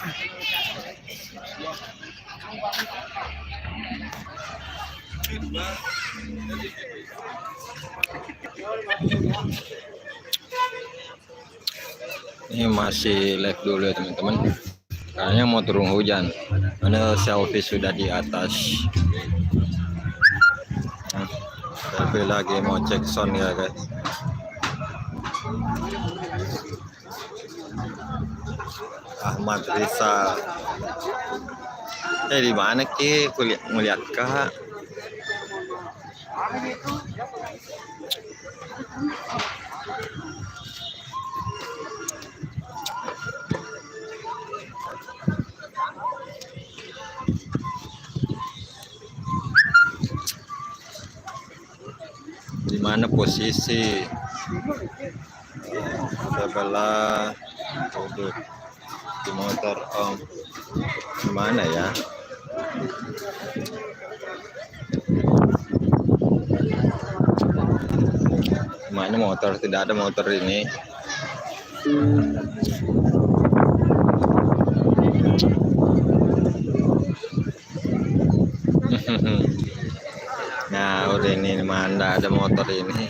Ini masih live dulu ya teman-teman. Kayaknya mau turun hujan. Mana selfie sudah di atas. Nah, selfie lagi mau cek sound ya guys. Ahmad Rizal. Di mana ki? Kulihat melihat kak. Di mana posisi? Sebelah duduk di motor om. Di mana ya? Mana motor? Tidak ada motor ini. Nah, udah ini mana ada motor ini.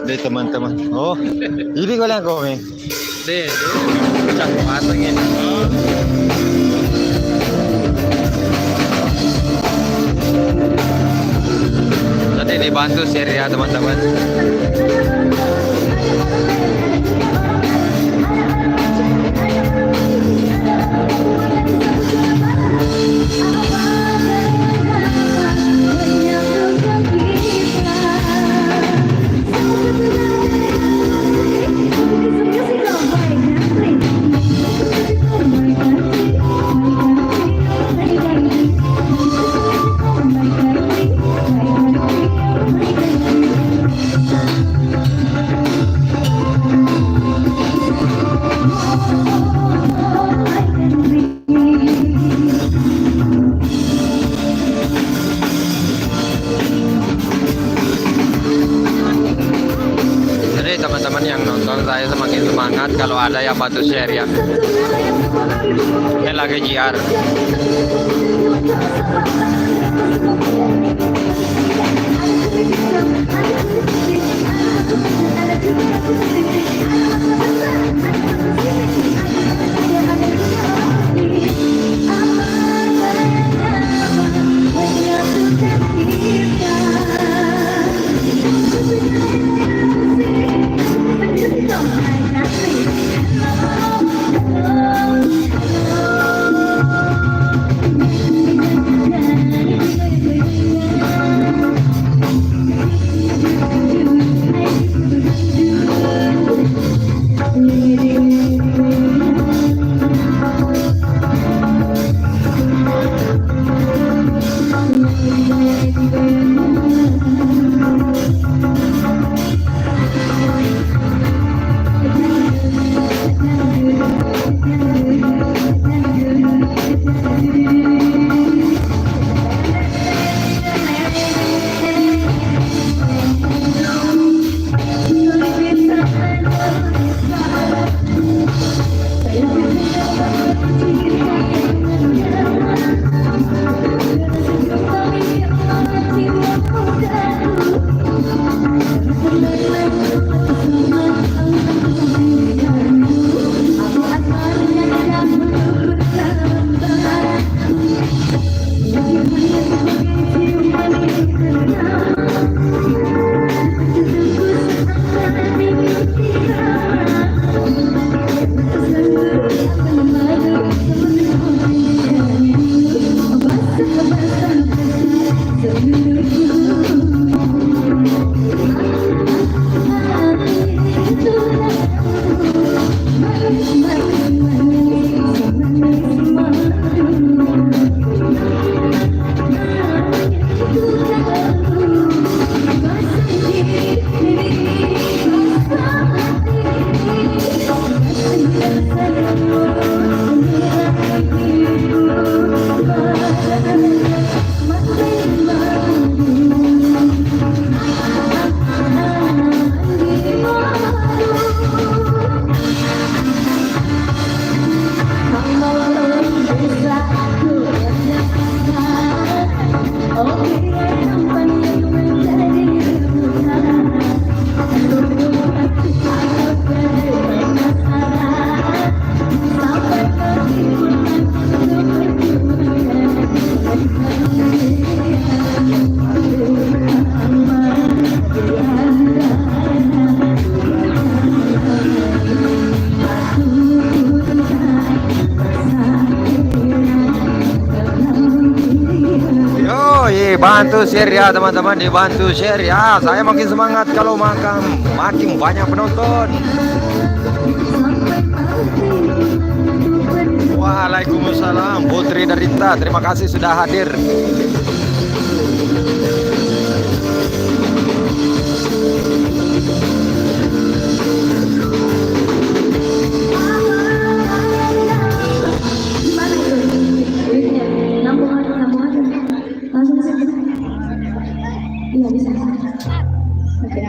Deh teman-teman. Oh, ini kalian komen. Deh, cak pasang ini. Tadi dibantu share ya teman-teman. Teman-teman yang nonton, saya semakin semangat kalau ada yang bantu share ya. Ini lagi JR. Bantu share ya teman-teman, dibantu share ya. Saya makin semangat kalau makin banyak penonton. Waalaikumsalam Putri Darita, terima kasih sudah hadir. Iya bisa. Oke.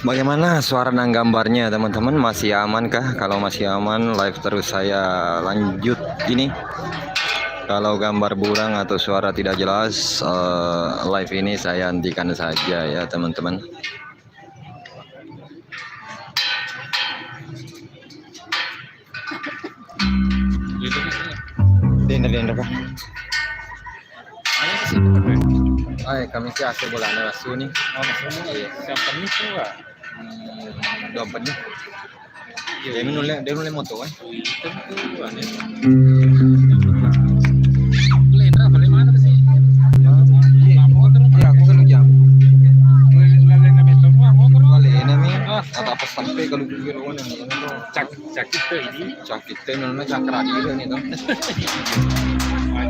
Bagaimana suara dan gambarnya teman-teman, masih aman kah? Kalau masih aman, live terus saya lanjut ini. Kalau gambar burang atau suara tidak jelas, live ini saya hentikan saja ya teman-teman. Dender kah? Ay, kami sih asal bulan rasu nih. Oh, maksudnya siapa nih tuh? Dompet nih. Dia nulis moto kan? Itu tuh aneh. Lena, balik mana sih? Ya, aku kan jam. Lena besok mau Balik ini apa sampai kalau gue lawan yang cak itu ini. sakit teh nona cakra gitu nih tuh.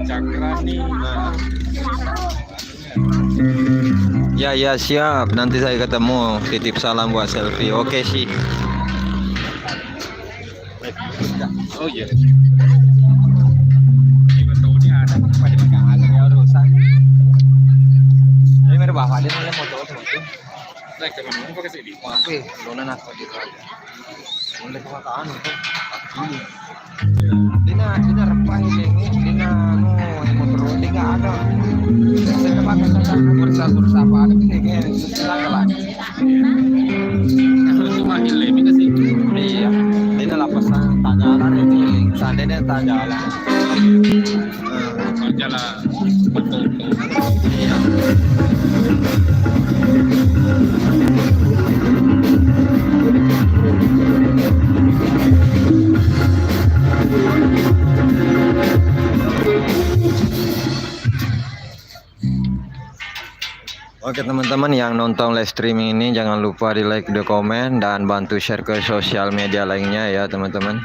Cakra nih. Ya siap, nanti saya ketemu, titip salam buat selfie. Oke sih. Oh iya. Ini betul nih ada pada nggak ada ya urusan. Ini mereka bawa dia mulai motor itu. Saya ke mana mau pakai sini? Wape, lona nak kau di aja. Mulai kemataan itu. Dina rempah ini, dina motor ini nggak ada. Saya pakai bursa apa ada sih kayak susah lah. Cuma hilai ini sih. Iya, dina lapasan tak jalan itu, seandainya tak jalan. Jalan betul. Iya. Oke teman-teman yang nonton live streaming ini jangan lupa di like, di komen, dan bantu share ke sosial media lainnya ya teman-teman.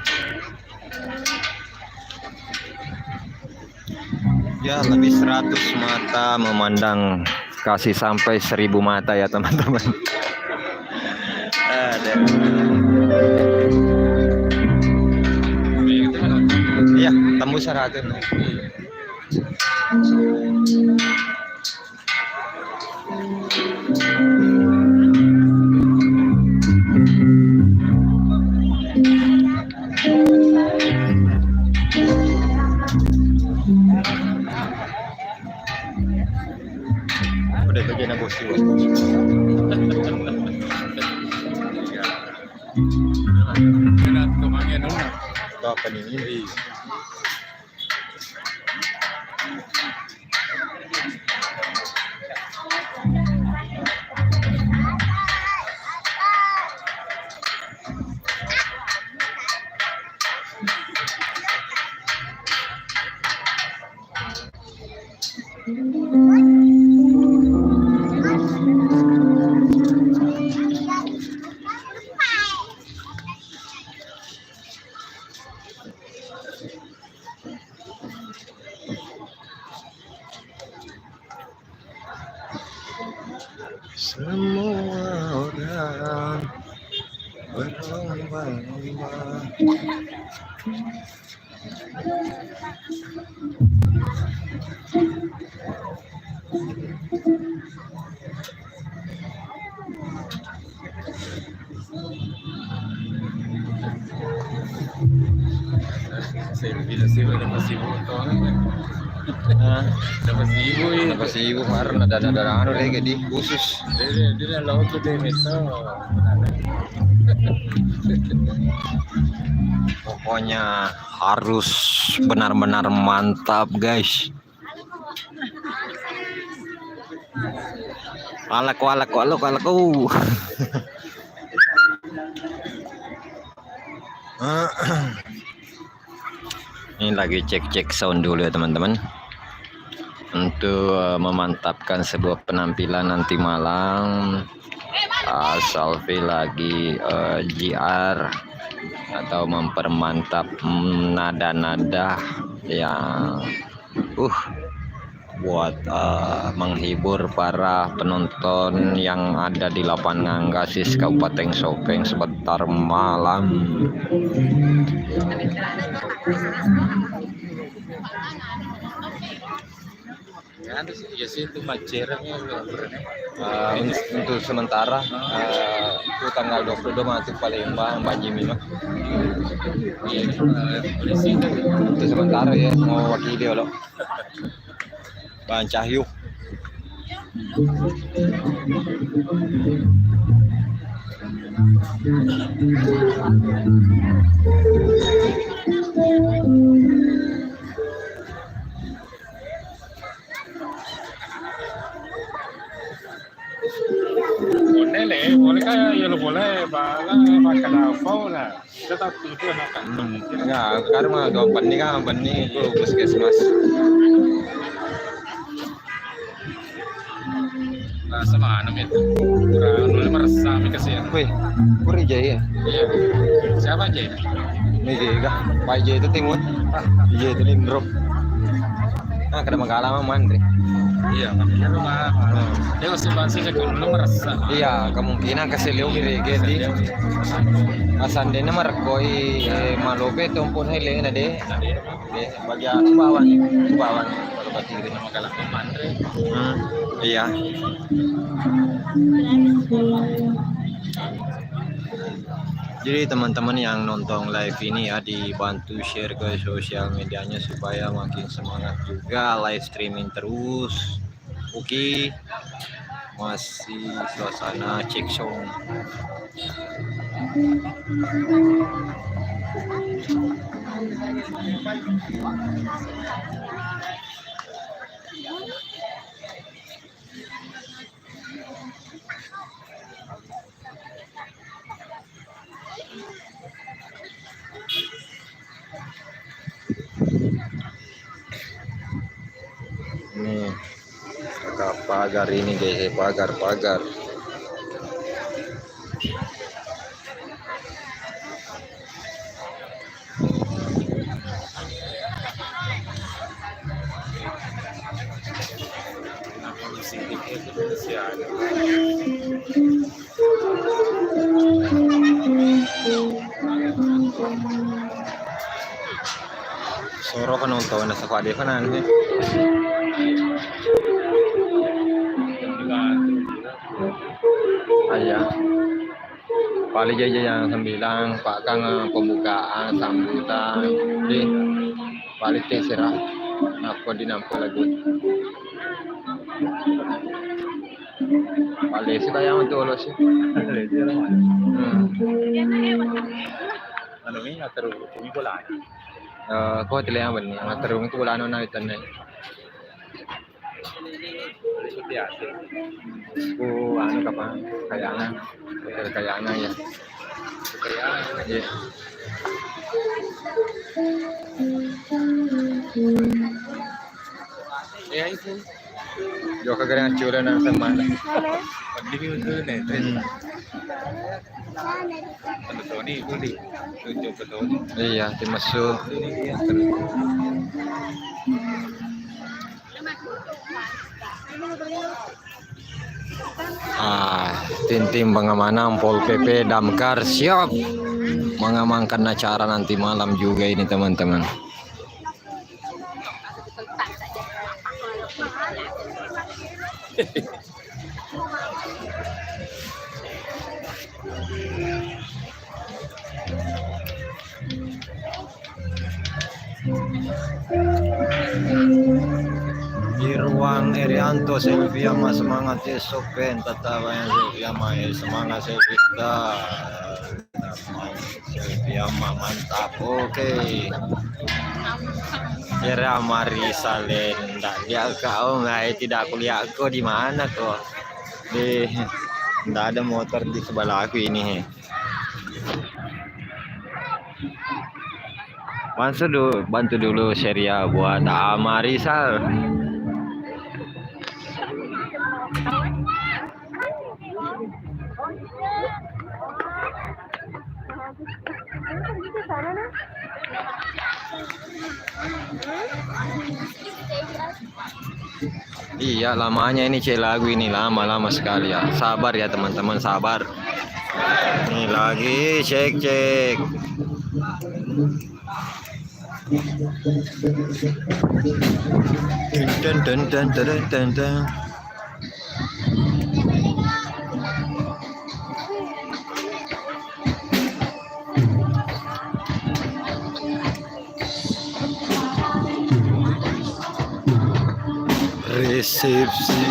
Ya lebih 100 mata memandang kasih sampai 1000 mata ya teman-teman. Iya tembus 100. Udah bagian aku sih. Kenapa kemangnya dong? Apa ini? Semua orang berlomba-lomba. Sih dapat sibuk dapat sibuk ini. Apa sih ibu karena ada anu deh di khusus. Dia laut tuh deh metal. Pokoknya harus benar-benar mantap guys. Alak. Ini lagi cek sound dulu ya teman-teman, untuk memantapkan sebuah penampilan nanti malam. Salvi lagi JR atau mempermantap nada-nada yang buat menghibur para penonton yang ada di lapangan Gasis Kabupaten Sopeng sebentar malam. Ya sih itu macernya Untuk sementara itu tanggal 22 masuk Palembang Mbak Jimmy mah. Polisi itu Untuk sementara ya mau wakili loh. Bang Cahyu. boleh kayak ya lo boleh balang makan apa lah tetap itu enak kan Ya, karena gampang nih itu puskesmas. nah sama anu itu kurang merasa mikir ya Wih, Puri Jaya. iya siapa aja ini Ini Jaya, Pak Jaya itu timur, Jaya itu Lindrop. Nah, kada mengkalah sama Mandri. iya makanya rumah dia masih masih kalau lo merasa Iya, kemungkinan keseliu birege di asandene markoi malope tumpun hele na de. Bagi subawan kalau batiri. sama kalah Andre Iya. Jadi teman-teman yang nonton live ini ya dibantu share ke sosial medianya supaya makin semangat juga live streaming terus. Oke, masih suasana cek sound. Nih, pagar ini guys, pagar. Soro kan nonton sa pade kanan eh. Ayah. Pali jaja yang 9 Pak Kang pembukaan sambutan di Pali terserah aku dinampu lagi. Pali sih kayak untuk lo sih. Ano ni ataro kung ko lang. Kau tidak yang benar. Ngaterung itu bulan nona itu nih. Anu kapan? Kayaknya ya. Iya. Ya itu. Jo kagak curan nang sama. Pagdi ko nih. Ano to ni uli. Tujuh betul. Iya, dimasuk. Tim pengamanan Pol PP Damkar siap mengamankan acara nanti malam juga ini teman-teman. Irwang Erianto Selvia mas semangat ya Sopen tetap yang Selvia mas semangat Selvita Selvia mantap oke. Kira Marisa Lenda dia kau nggak tidak kuliah aku di mana tuh di nggak ada motor di sebelah aku ini. Bantu dulu Sheria buat Marisa. Iya lamanya ini lagu ini lama sekali ya. Sabar ya teman-teman, sabar. Ini lagi cek. Dun. Resepsi.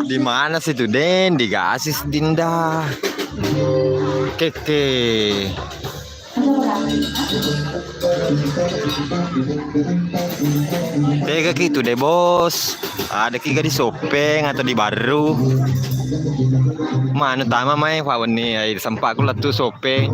Di mana sih tuh Den? Digasis Dinda. Keke. Tega gitu deh bos. Ada kiga di Sopeng atau di Baru. Mana tama main pawan nih. Ay sempat aku letu Sopeng.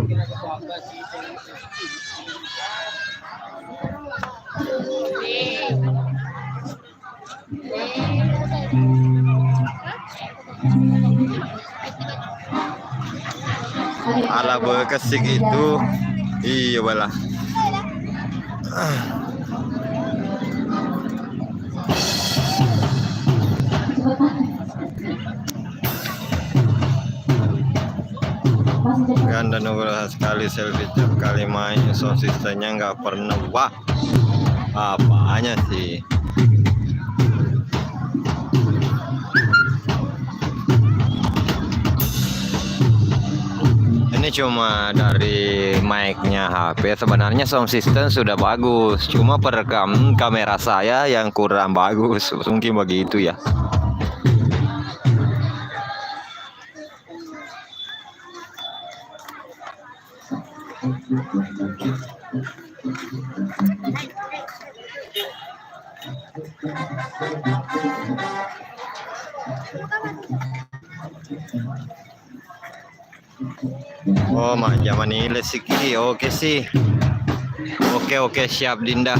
Ala bekesik itu. Iya bala. Ganda Nugroho sekali selfie tiap kali main, sound systemnya nggak pernah. Wah, apanya sih? Ini cuma dari mic-nya HP. Sebenarnya sound system sudah bagus, cuma perekam kamera saya yang kurang bagus. Mungkin begitu ya. Oh, zaman ini sih. Oke sih. Oke, siap Dinda.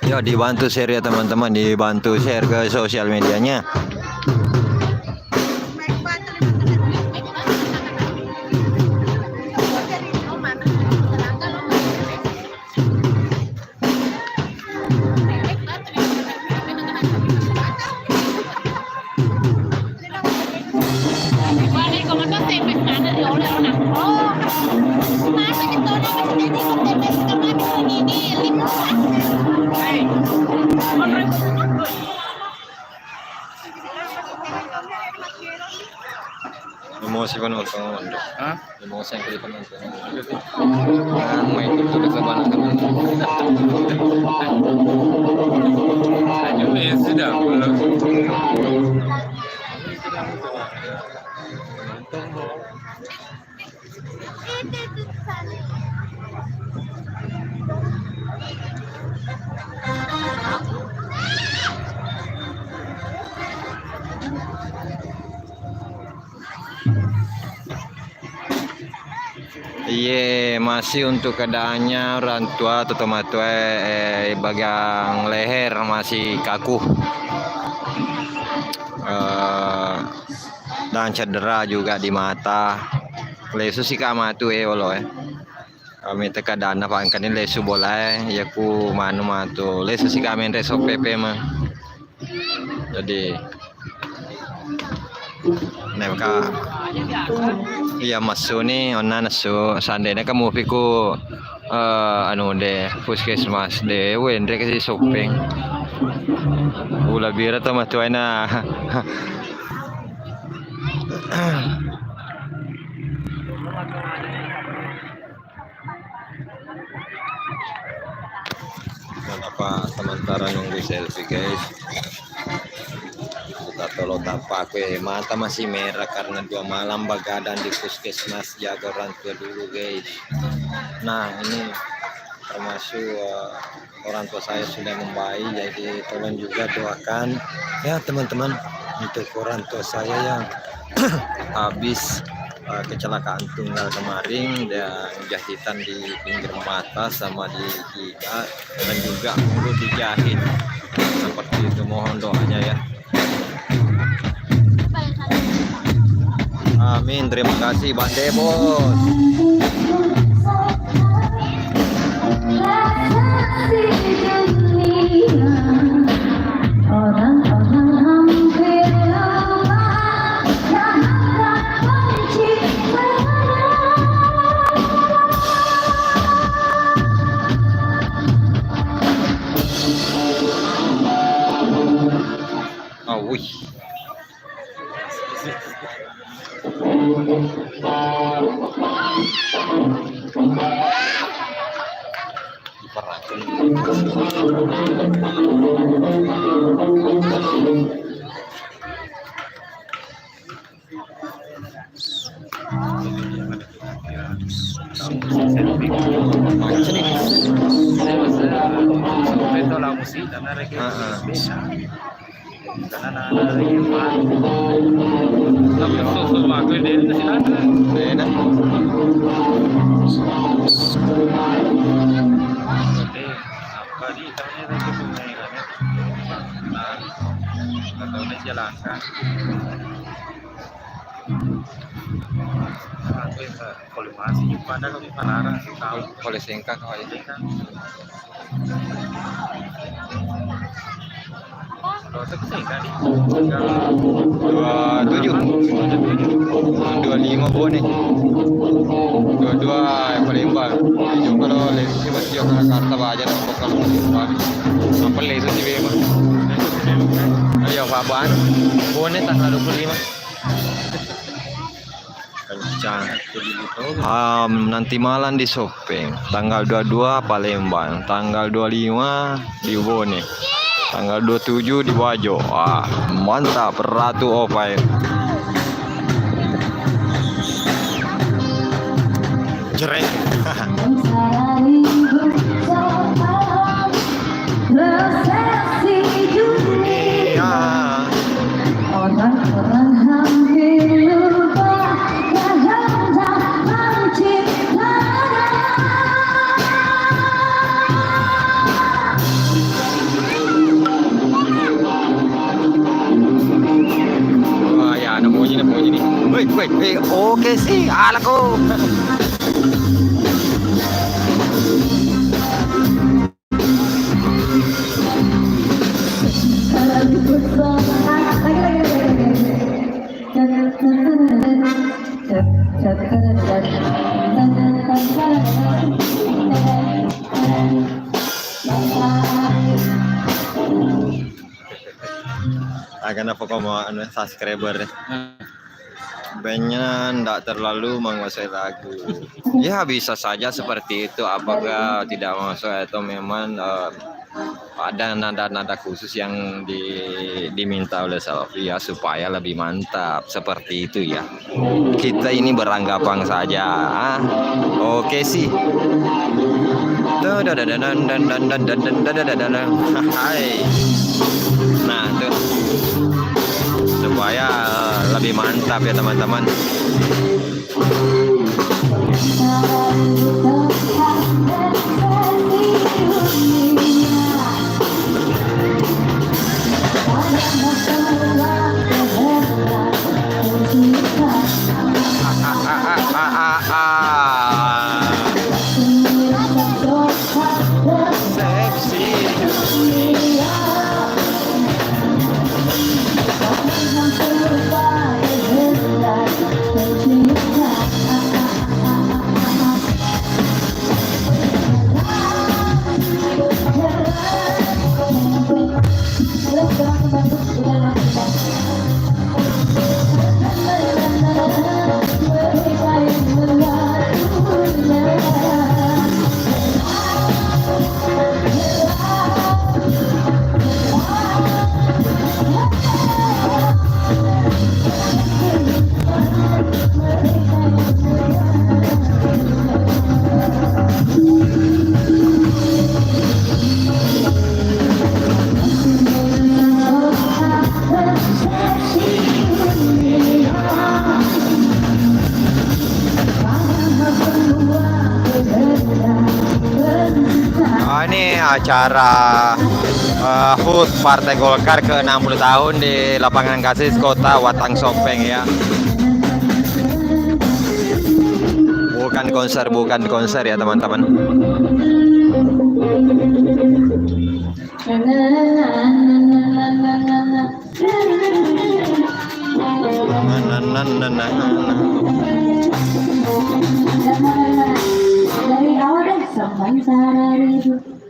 Ya, dibantu share ya teman-teman, dibantu share ke sosial medianya. Emosi ko nung pangon. Hah? Emosi yang kita nonton. Main itu bersama teman. Hanya sudah belum. Iya, masih untuk keadaannya orang tua atau teman tua bagian leher masih kaku. Dan cedera juga di mata. Lesu sih kama tu olo kami teka dana pangkan ini lesu bola ya ku manu matu lesu sih kami reso PP mah. Jadi mereka iya masuk nih ona nasu sandenya kamu piku anu deh puskesmas deh wendre kasih Sopeng ulah bira tuh mah tuaina. Kenapa sementara nunggu selfie guys, kita tolong tampak mata masih merah karena 2 malam begadang di puskesmas jaga orang tua dulu guys. Nah ini termasuk orang tua saya sudah membaik, jadi tolong juga doakan ya teman-teman untuk orang tua saya yang habis kecelakaan tunggal kemarin dan jahitan di pinggir mata sama di giga dan juga mulut dijahit seperti itu. Mohon doanya ya. Amin, terima kasih Bande Bos. Wih. Karena ada Irfan. Tapi untuk waktu dia masih ada. Enak. Oke, apa di tahunnya tadi pemairannya? Nah, nggak tahu nih jalankan. Aku yang kalau masih jumpa ada kalau Panara tahu. Boleh singkat kok ini. Kalau saya singkat nih. 27 25 boleh 22 yang Palembang itu kalau lesi masih yang Jakarta aja nampak kalau sampai lesu sih memang ayo Faban boleh tanggal 25 kencang nanti malam di Sopeng tanggal 22 Palembang tanggal 25 di Bone tanggal 27 di Wajo. Wah, mantap Ratu Opai. Jreng. Dunia. Orang-orang hampir lupa yang hendak menciptakan. Wah, ya nemu ini. Wait. Oke sih, alaku. Akan apa kau mau subscriber? Bandnya tidak terlalu menguasai lagu. Ya bisa saja seperti itu. Apakah tidak masuk atau memang ada nada-nada khusus yang diminta oleh Salvi ya supaya lebih mantap seperti itu ya. Kita ini beranggapan saja. Oke sih. Hai. Nah tuh supaya lebih mantap ya teman-teman. Ini acara HUT Partai Golkar ke 60 tahun di lapangan Kasis Kota Watang Sopeng ya. Bukan konser ya teman-teman. Dari awal deh sampai sehari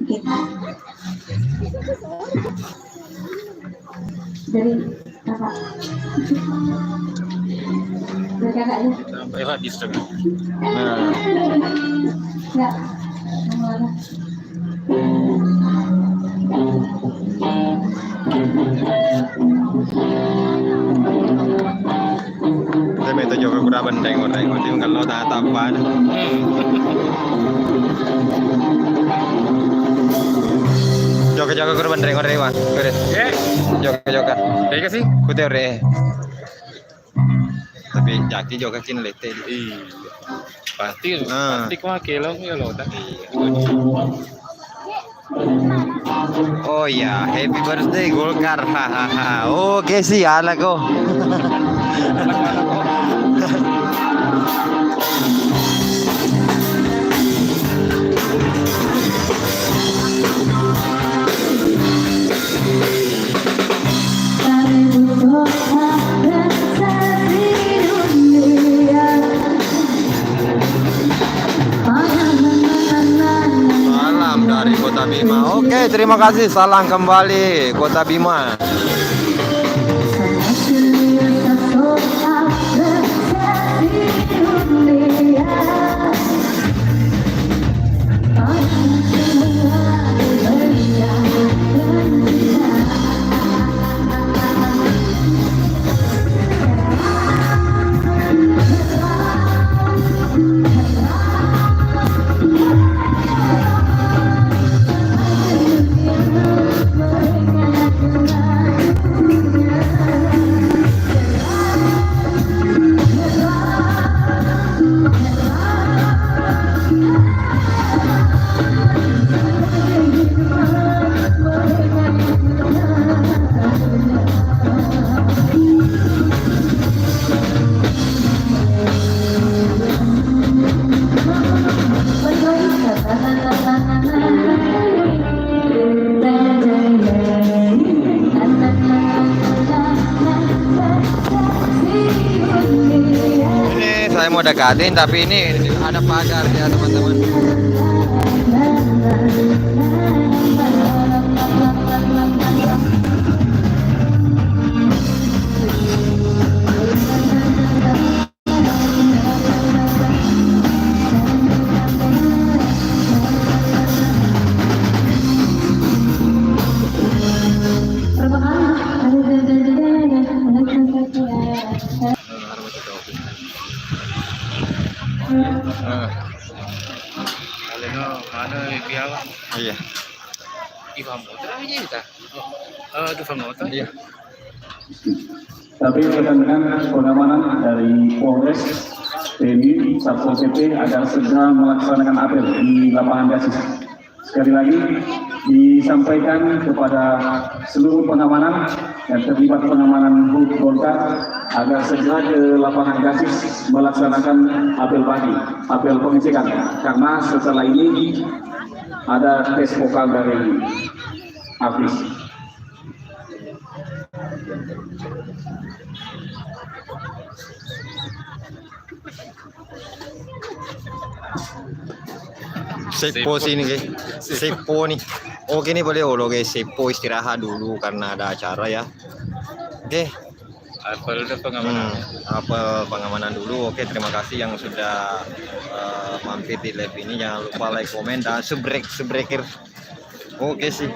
kita dari kakak dari kakaknya Sampai habis dong. ya mana Saya beto juga kurang benteng itu kalau tak tampan. Jaga-jaga korban dari Wah. Kure. Jaga-jaga. Tega sih? Kute ore. Tapi jaki juga cin lete. Iya. Pasti Ah. pasti kok kelong ya lo tadi. Oh ya, happy birthday Golkar. Hahaha. Oke sih, ala ko. Seribu kota besar di dunia. Salam dari Kota Bima. Oke, terima kasih. Salam kembali Kota Bima. Ini saya mau dekatin, tapi ini ada pagar ya teman-teman. Aleno mana biawa? Iya. Ivan motor aja kita. Itu Ivan motor. Iya. Tapi dengan pengamanan dari Polres, TNI, Satpol PP agar segera melaksanakan apel di lapangan Gasis. Sekali lagi disampaikan kepada seluruh pengamanan yang terlibat pengamanan HUT Golkar agar segera ke lapangan Gasis melaksanakan apel pagi, apel pengecekan. Karena setelah ini ada tes vokal dari Hafiz. Sepo sini guys. Sepo nih. Oke nih boleh olo guys. Sepo istirahat dulu karena ada acara ya. Oke. Apel udah pengamanan. Apa pengamanan dulu. Oke, terima kasih yang sudah mampir di live ini. Jangan lupa like, komen dan subscribe. Oke sih.